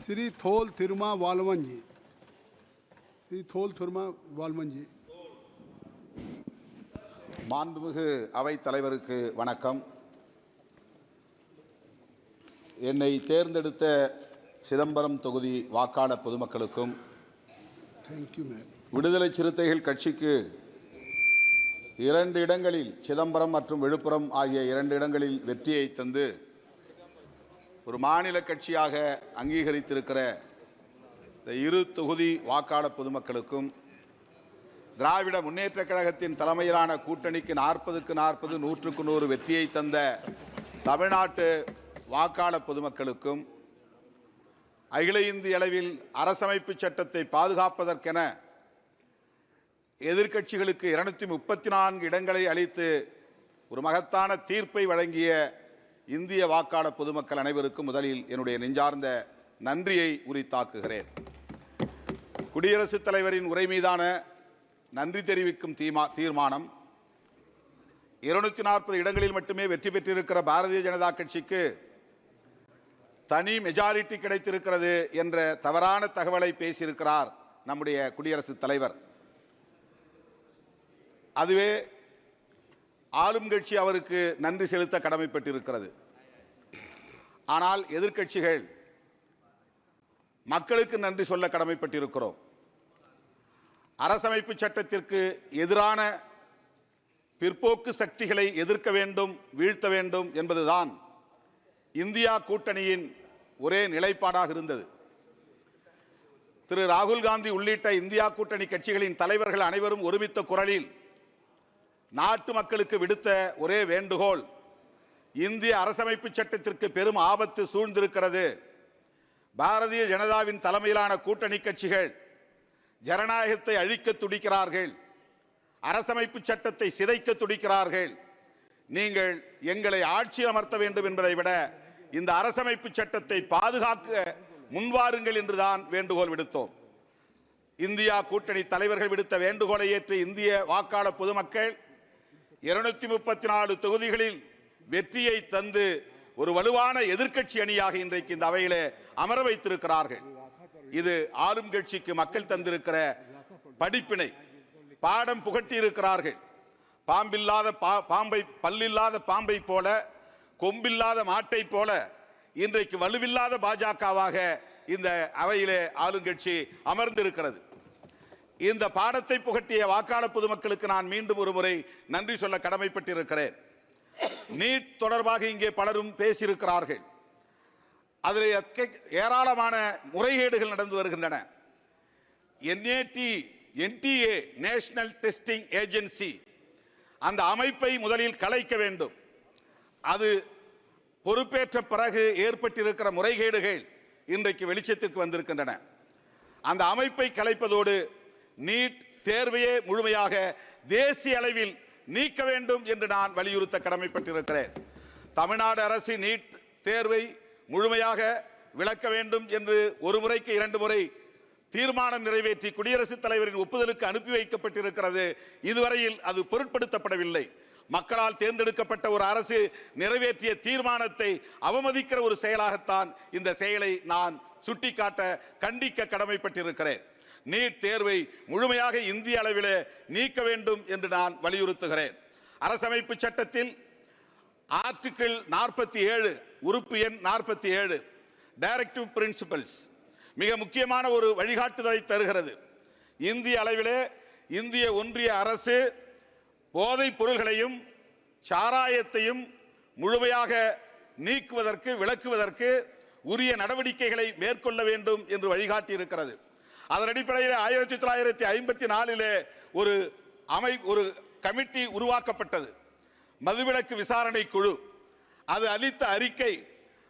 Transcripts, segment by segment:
श्री थोल थिरुमा वालवन जी, श्री थोल थिरुमा वालवन जी. மாண்புமிகு அவைத் தலைவருக்கு வணக்கம். என்னை தேர்ந்தெடுத்த சிதம்பரம் தொகுதி வாக்காளர் பொதுமக்களுக்கும் விடுதலை சிறுத்தைகள் கட்சிக்கு 2 இடங்களில் சிதம்பரம் மற்றும் விழுப்புரம் ஆகிய 2 இடங்களில் வெற்றியை தந்து ஒரு மாநில கட்சியாக அங்கீகரித்திருக்கிற இந்த 2 தொகுதி வாக்காளர் பொதுமக்களுக்கும் திராவிட முன்னேற்றக் கழகத்தின் தலைமையிலான கூட்டணிக்கு 40க்கு 40 100க்கு 100 வெற்றியை தந்த தமிழ்நாட்டு வாக்காளர் பொதுமக்களுக்கும் அகில இந்திய அளவில் அரசமைப்பு சட்டத்தை பாதுகாப்பதற்கென எதிர்க்கட்சிகளுக்கு 234 இடங்களை அளித்து ஒரு மகத்தான தீர்ப்பை வழங்கிய இந்திய வாக்காளர் பொதுமக்கள் அனைவருக்கும் முதலில் என்னுடைய நெஞ்சார்ந்த நன்றியை உரித்தாக்குகிறேன். குடியரசுத் தலைவரின் உரை மீதான நன்றி தெரிவிக்கும் தீர்மானம் 240 இடங்களில் மட்டுமே வெற்றி பெற்றிருக்கிற பாரதிய ஜனதா கட்சிக்கு தனி மெஜாரிட்டி கிடைத்திருக்கிறது என்ற தவறான தகவலை பேசியிருக்கிறார் நம்முடைய குடியரசுத் தலைவர். அதுவே ஆளும் கட்சி அவருக்கு நன்றி செலுத்த கடமைப்பட்டிருக்கிறது. ஆனால் எதிர்க்கட்சிகள் மக்களுக்கு நன்றி சொல்ல கடமைப்பட்டிருக்கிறோம். அரசமைப்பு சட்டத்திற்கு எதிரான பிற்போக்கு சக்திகளை எதிர்க்க வேண்டும், வீழ்த்த வேண்டும் என்பதுதான் இந்தியா கூட்டணியின் ஒரே நிலைப்பாடாக இருந்தது. திரு ராகுல் காந்தி உள்ளிட்ட இந்தியா கூட்டணி கட்சிகளின் தலைவர்கள் அனைவரும் ஒருமித்த குரலில் நாட்டு மக்களுக்கு விடுத்த ஒரே வேண்டுகோள், இந்திய அரசமைப்பு சட்டத்திற்கு பெரும் ஆபத்து சூழ்ந்திருக்கிறது. பாரதிய ஜனதாவின் தலைமையிலான கூட்டணி கட்சிகள் ஜனநாயகத்தை அழிக்க துடிக்கிறார்கள், அரசமைப்பு சட்டத்தை சிதைக்க துடிக்கிறார்கள். நீங்கள் எங்களை ஆட்சி அமர்த்த வேண்டும் என்பதை விட இந்த அரசமைப்பு சட்டத்தை பாதுகாக்க முன்வாருங்கள் என்றுதான் வேண்டுகோள் விடுத்தோம். இந்தியா கூட்டணி தலைவர்கள் விடுத்த வேண்டுகோளை ஏற்று இந்திய வாக்காளர் பொதுமக்கள் 234 தொகுதிகளில் வெற்றியை தந்து ஒரு வலுவான எதிர்க்கட்சி அணியாக இன்றைக்கு இந்த அவையிலே அமர வைத்திருக்கிறார்கள். இது ஆளும் கட்சிக்கு மக்கள் தந்திருக்கிற படிப்பினை, பாடம் புகட்டி இருக்கிறார்கள். பாம்பில்லாத பாம்பை, பல்லில்லாத பாம்பை போல, கொம்பில்லாத மாட்டை போல இன்றைக்கு வலுவில்லாத பாஜகவாக இந்த அவையிலே ஆளுங்கட்சி அமர்ந்திருக்கிறது. இந்த பாடத்தை புகட்டிய வாக்காளர் பொதுமக்களுக்கு நான் மீண்டும் ஒரு முறை நன்றி சொல்ல கடமைப்பட்டிருக்கிறேன். நீட் தொடர்பாக இங்கே பலரும் பேசியிருக்கிறார்கள். அதில் ஏராளமான முறைகேடுகள் நடந்து வருகின்றன. NTA நேஷனல் டெஸ்டிங் ஏஜென்சி அந்த அமைப்பை முதலில் கலைக்க வேண்டும். அது பொறுப்பேற்ற பிறகு ஏற்பட்டிருக்கிற முறைகேடுகள் இன்றைக்கு வெளிச்சத்திற்கு வந்திருக்கின்றன. அந்த அமைப்பை கலைப்பதோடு நீட் தேர்வையே முழுமையாக தேசிய அளவில் நீக்க வேண்டும் என்று நான் வலியுறுத்த கடமைப்பட்டிருக்கிறேன். தமிழ்நாடு அரசு நீட் தேர்வை முழுமையாக விளக்க வேண்டும் என்று ஒரு முறைக்கு 2 முறை தீர்மானம் நிறைவேற்றி குடியரசுத் தலைவரின் ஒப்புதலுக்கு அனுப்பி வைக்கப்பட்டிருக்கிறது. இதுவரையில் அது பொருட்படுத்தப்படவில்லை. மக்களால் தேர்ந்தெடுக்கப்பட்ட ஒரு அரசு நிறைவேற்றிய தீர்மானத்தை அவமதிக்கிற ஒரு செயலாகத்தான் இந்த செயலை நான் சுட்டிக்காட்ட, கண்டிக்க கடமைப்பட்டிருக்கிறேன். நீட் தேர்வை முழுமையாக இந்திய அளவில் நீக்க வேண்டும் என்று நான் வலியுறுத்துகிறேன். அரசமைப்பு சட்டத்தில் ஆர்டிகிள் 47 உறுப்பு எண் 47 டைரக்டிவ் பிரின்சிபல்ஸ் மிக முக்கியமான ஒரு வழிகாட்டுதலை தருகிறது. இந்திய அளவிலே இந்திய ஒன்றிய அரசு போதைப் பொருள்களையும் சாராயத்தையும் முழுமையாக நீக்குவதற்கு, விளக்குவதற்கு உரிய நடவடிக்கைகளை மேற்கொள்ள வேண்டும் என்று வழிகாட்டி இருக்கிறது. அதன் அடிப்படையில் 1954 ஒரு கமிட்டி உருவாக்கப்பட்டது, மதுவிலக்கு விசாரணை குழு. அது அளித்த அறிக்கை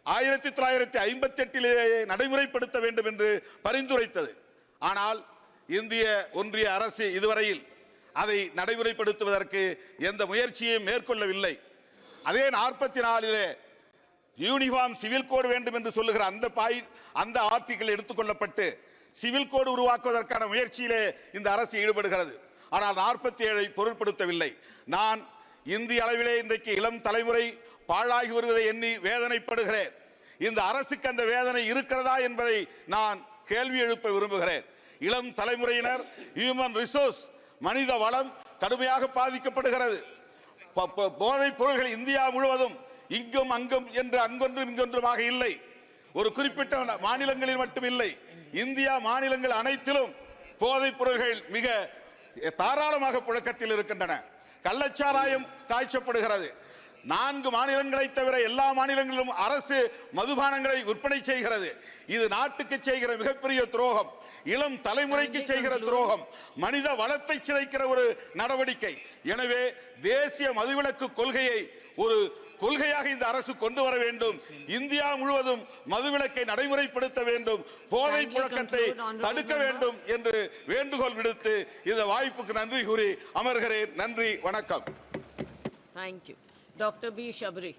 1958 நடைமுறைப்படுத்த வேண்டும் என்று பரிந்துரைத்தது. ஆனால் இந்திய ஒன்றிய அரசு இதுவரையில் அதை நடைமுறைப்படுத்துவதற்கு எந்த முயற்சியையும் மேற்கொள்ளவில்லை. அதே 44 யூனிஃபார்ம் சிவில் கோடு வேண்டும் என்று சொல்லுகிற அந்த ஆர்டிகிள் எடுத்துக்கொள்ளப்பட்டு சிவில் கோடு உருவாக்குவதற்கான முயற்சியிலே இந்த அரசு ஈடுபடுகிறது. ஆனால் 47 பொருட்படுத்தவில்லை. நான் இந்திய அளவிலே இன்றைக்கு இளம் தலைமுறை பாழாகி வருவதை எண்ணி வேதனைப்படுகிறேன். இந்த அரசுக்கு அந்த வேதனை இருக்கிறதா என்பதை நான் கேள்வி எழுப்ப விரும்புகிறேன். இளம் தலைமுறையினர், ஹியூமன் ரிசோர்ஸ், மனித வளம் கடுமையாக பாதிக்கப்படுகிறது. போதைப் பொருள்கள் இந்தியா முழுவதும் இங்கும் அங்கும் என்று அங்கொன்றும் இங்கொன்றுமாக இல்லை. ஒரு குறிப்பிட்ட மாநிலங்களில் மட்டும் இல்லை, இந்தியா மாநிலங்கள் அனைத்திலும் போதைப் பொருள்கள் மிக தாராளமாக புழக்கத்தில் இருக்கின்றன. கள்ளச்சாராயம் காய்ச்சப்படுகிறது. 4 மாநிலங்களை தவிர எல்லா மாநிலங்களிலும் அரசு மதுபானங்களை விற்பனை செய்கிறது. இது நாட்டுக்கு செய்கிற மிகப்பெரிய துரோகம், இளம் தலைமுறைக்கு செய்கிற துரோகம், மனித வளத்தை சிதைக்கிற ஒரு நடவடிக்கை. எனவே தேசிய மதுவிலக்கு கொள்கையை ஒரு கொள்கையாக இந்த அரசு கொண்டு வர வேண்டும். இந்தியா முழுவதும் மதுவிலக்கை நடைமுறைப்படுத்த வேண்டும், போதை புழக்கத்தை தடுக்க வேண்டும் என்று வேண்டுகோள் விடுத்து இந்த வாய்ப்புக்கு நன்றி கூறி அமர்கிறேன். நன்றி, வணக்கம். Thank you. Dr. B. Shabri.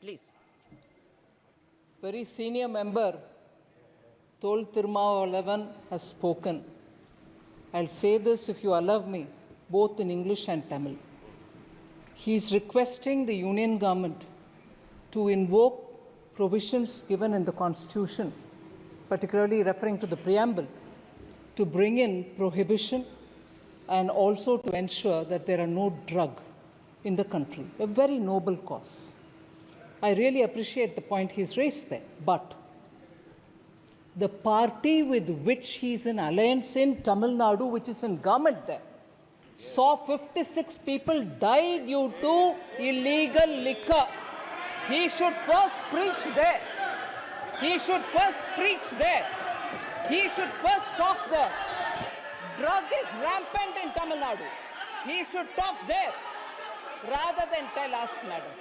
Please. Very senior member, Thol Thirumavalavan, has spoken. I'll say this, if you allow me, both in English and Tamil. He is requesting the Union government to invoke provisions given in the Constitution, particularly referring to the preamble, to bring in prohibition and also to ensure that there are no drug in the country. A very noble cause. I really appreciate the point he's raised there. But the party with which he's in alliance in Tamil Nadu, which is in government there, saw 56 people die due to illegal liquor. He should first preach there. He should first preach there. He should first talk there. Drug is rampant in Tamil Nadu. He should talk there rather than tell us, madam.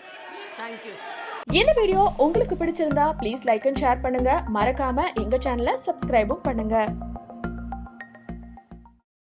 Thank you. இந்த video உங்களுக்கு பிடிச்சிருந்தா please like and share பண்ணுங்க. மறக்காம எங்க சேனலை சப்ஸ்கிரைபும் பண்ணுங்க.